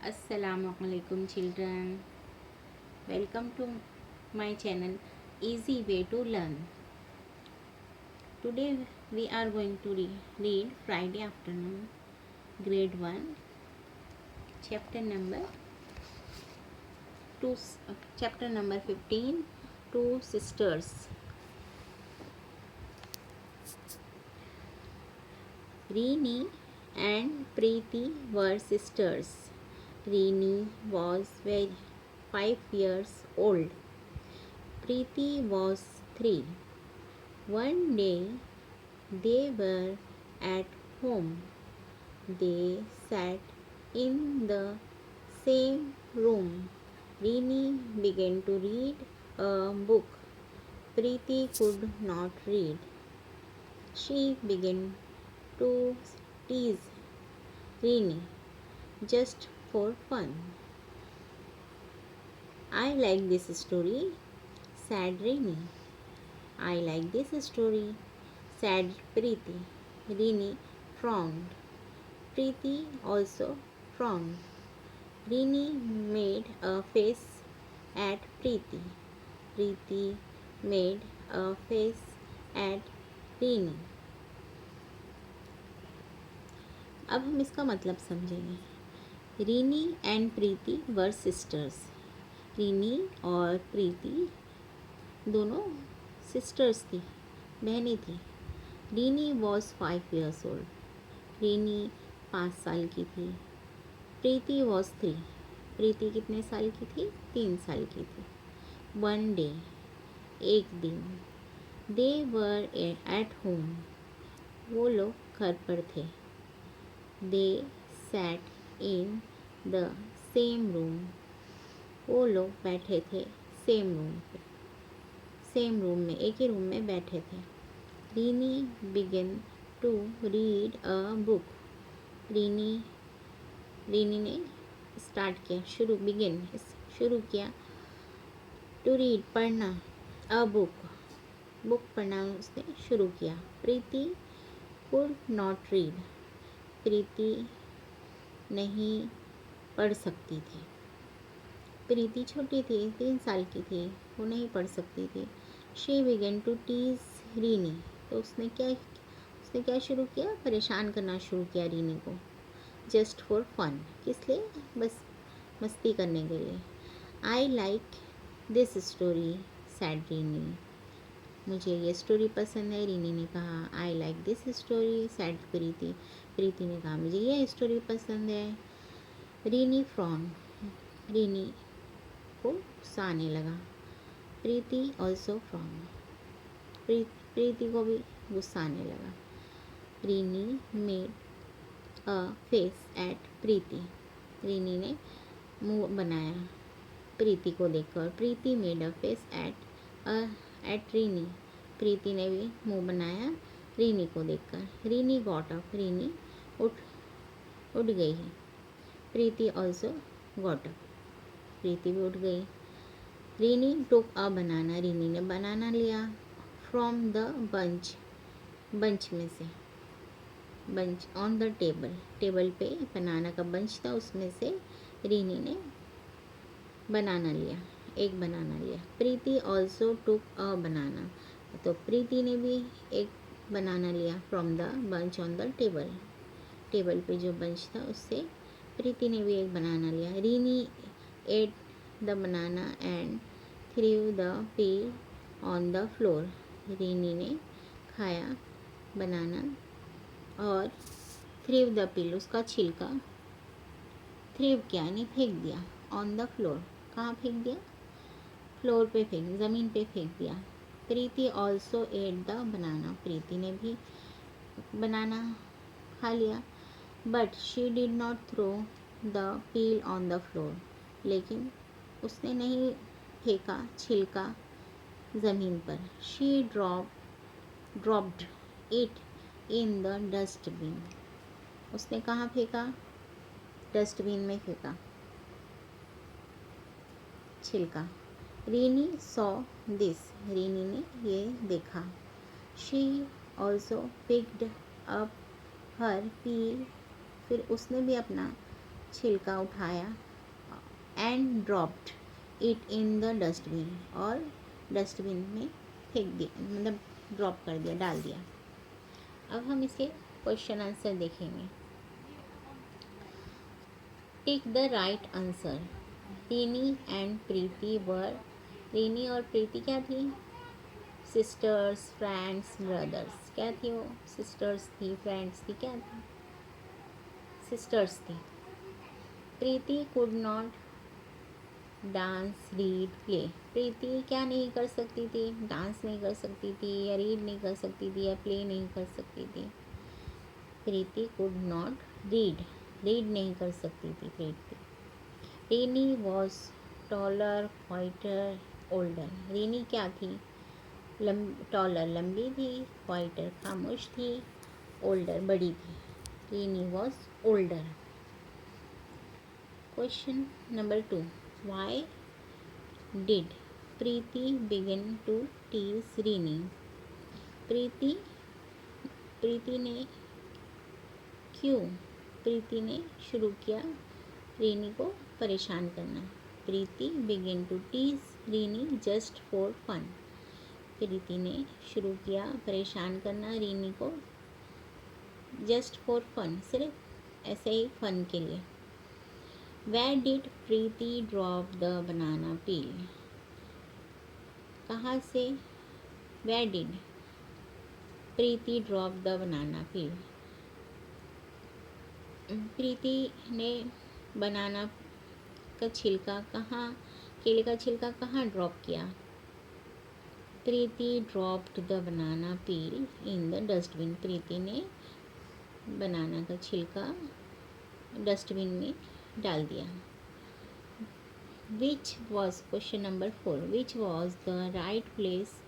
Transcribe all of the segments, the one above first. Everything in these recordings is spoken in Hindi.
Assalamualaikum children. Welcome to my channel Easy Way to Learn. Today we are going to read Friday afternoon grade 1 chapter number 2 chapter number 15 Two Sisters. Reeni and Preeti were sisters. Reeni was 5 years old. Preeti was 3. One day they were at home. They sat in the same room. Reeni began to read a book. Preeti could not read. She began to tease Reeni just for fun. I like this story, said Reeni. I like this story, said Preeti. Reeni frowned. Preeti also frowned. Reeni made a face at Preeti. Preeti made a face at Reeni. अब हम इसका मतलब समझेंगे. René and Preeti were sisters. René और प्रीति दोनों सिस्टर्स थी, बहनें थी. Reeni was 5 years old. René 5 साल की थी. प्रीति वॉज 3. प्रीति कितने साल की थी? 3 साल की थी. वन डे, एक दिन. They were at home. वो लोग घर पर थे. They sat in the same room. वो लोग बैठे थे सेम रूम पे. सेम रूम में, एक ही रूम में बैठे थे. Reeni began to read a book. Reeni ने स्टार्ट किया, शुरू किया टू रीड, पढ़ना. अ बुक पढ़ना उसने शुरू किया. प्रीति कुड नॉट रीड. प्रीति नहीं पढ़ सकती थी. प्रीति छोटी थी, 3 साल की थी, वो नहीं पढ़ सकती थी. She began to tease Rini. तो उसने क्या शुरू किया? परेशान करना शुरू किया रीनी को. Just for fun. किस लिए? बस मस्ती करने के लिए. I like this story, said Reeni. मुझे ये स्टोरी पसंद है, रीनी ने कहा. I like this story, said Preeti. Preeti ने कहा मुझे ये स्टोरी पसंद है. René frown. रीनी को गुस्सा आने लगा. प्रीति ऑल्सो फ्रॉन. प्रीति को भी गुस्सा आने लगा. Reeni made a face at Preeti. Reeni ने मुंह बनाया प्रीति को देखकर. Preeti made a face at Reeni. Preeti ने भी मुंह बनाया रीनी को देखकर. René got up. रीनी उठ गई है. प्रीति ऑल्सो गॉट अप. प्रीति भी उठ गई. रीनी टुक अ बनाना. रीनी ने बनाना लिया. फ्रॉम द बंच में से. बंच ऑन द टेबल पे बनाना का बंच था, उसमें से रीनी ने बनाना लिया, एक बनाना लिया. प्रीति ऑल्सो टुक अ बनाना. तो प्रीति ने भी एक बनाना लिया. From the bunch on the table पे जो बंच था उससे प्रीति ने भी एक बनाना लिया. Reeni ate the banana and threw the peel on the floor. Reeni ने खाया बनाना और थ्रेव द पील, उसका छिलका थ्रेव किया यानी फेंक दिया. ऑन द फ्लोर, कहाँ फेंक दिया? फ्लोर पे ज़मीन पे फेंक दिया. Preeti also ate the banana. Preeti ने भी बनाना खा लिया. But she did not throw the peel on the floor. लेकिन उसने नहीं फेंका छिलका ज़मीन पर. She dropped it in the dustbin. उसने कहाँ फेंका? डस्टबिन में फेंका छिलका. René saw this. रीनी ने ये देखा. शी ऑल्सो पिक्ड अप हर पील. फिर उसने भी अपना छिलका उठाया and dropped it in the dustbin, और डस्टबिन में फेंक दिया, मतलब ड्रॉप कर दिया, डाल दिया। अब हम इसके क्वेश्चन आंसर देखेंगे। Tick the right answer. René and Preeti were, René और प्रीति क्या थी? Sisters, friends, brothers. क्या थी वो? सिस्टर्स थी, फ्रेंड्स थी, क्या थी? सिस्टर्स थी। Preeti could not dance, read, play. Preeti क्या नहीं कर सकती थी? डांस नहीं कर सकती थी, या रीड नहीं कर सकती थी, या प्ले नहीं कर सकती थी। Preeti could not read, read नहीं कर सकती थी Preeti. Reeni was taller, whiter, older. Reeni क्या थी? टॉलर लंबी थी, वाइटर खामोश थी, ओल्डर बड़ी थी। Reeni was older. Question number 2, why did Preeti begin to tease Reeni. Preeti ने क्यों, प्रीति ने शुरू किया रीनी को परेशान करना। Preeti begin to tease Reeni just for fun. Preeti ने शुरू किया परेशान करना रीनी को जस्ट फॉर फन, सिर्फ ऐसे ही फन के लिए। Where did Preeti drop the banana peel. कहाँ से? Where did Preeti drop the banana peel. Preeti ने बनाना का छिलका कहाँ, केले का छिलका कहाँ ड्रॉप किया? Preeti dropped the banana peel in the dustbin. Preeti ने बनाना का छिलका डस्टबिन में डाल दिया। Which was, question number 4, which was the right place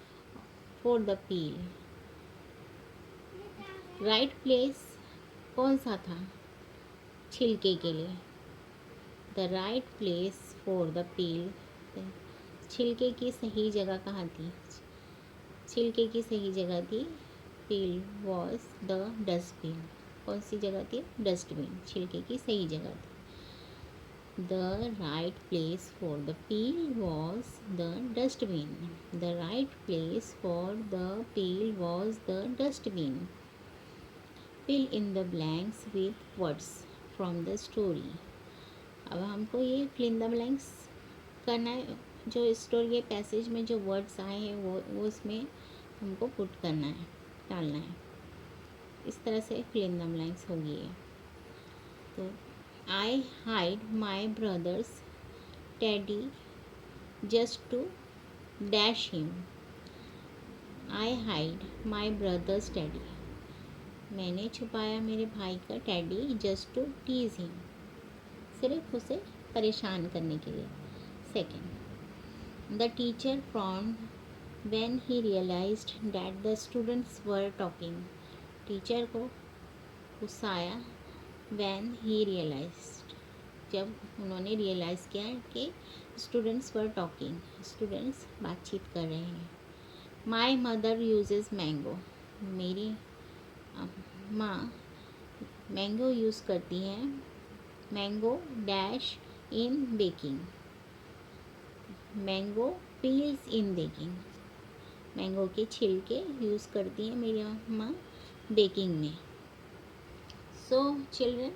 for the peel. Right place कौन सा था छिलके के लिए? The right place for the peel, छिलके की सही जगह कहाँ थी? छिलके की सही जगह थी पील वॉज द डस्टबिन। कौन सी जगह थी? डस्टबिन छिलके की सही जगह थी। The right place for the peel was the dustbin. The right place for the peel was the dustbin. Fill in the blanks with words from the story. अब हमको ये फिल इन द ब्लैंक्स करना है, जो स्टोरी के पैसेज में जो वर्ड्स आए हैं वो उसमें हमको पुट करना है, डालना है। इस तरह से फिल इन द ब्लैंक्स होगी ये। तो I hide my brother's teddy just to dash him. I hide my brother's teddy, मैंने छुपाया मेरे भाई का teddy just to tease him, सिर्फ उसे परेशान करने के लिए। Second, the teacher frowned when he realized that the students were talking। टीचर को गुस्सा आया when he realized, जब उन्होंने रियलाइज़ किया कि स्टूडेंट्स वर टॉकिंग, स्टूडेंट्स बातचीत कर रहे हैं। माई मदर यूजेस मैंगो, मेरी माँ मैंगो यूज़ करती हैं, mango dash in baking, mango peels in baking, mango के छिलके यूज़ करती हैं मेरी माँ बेकिंग में। सो चिल्ड्रन,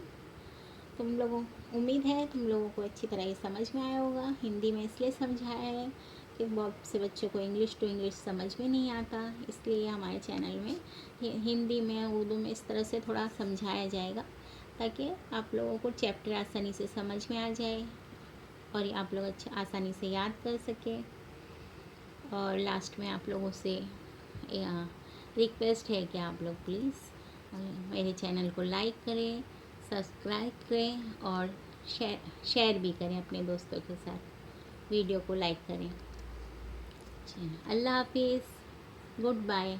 तुम लोगों, उम्मीद है तुम लोगों को अच्छी तरह ये समझ में आया होगा। हिंदी में इसलिए समझाया है कि बहुत से बच्चों को इंग्लिश टू इंग्लिश समझ में नहीं आता, इसलिए हमारे चैनल में हिंदी में उर्दू में इस तरह से थोड़ा समझाया जाएगा, ताकि आप लोगों को चैप्टर आसानी से समझ में आ जाए और आप लोग अच्छा आसानी से याद कर सकें। और लास्ट में आप लोगों से रिक्वेस्ट है कि आप लोग प्लीज़ मेरे चैनल को लाइक करें, सब्सक्राइब करें और शेयर भी करें अपने दोस्तों के साथ, वीडियो को लाइक करें। अल्लाह हाफिज़, गुड बाय।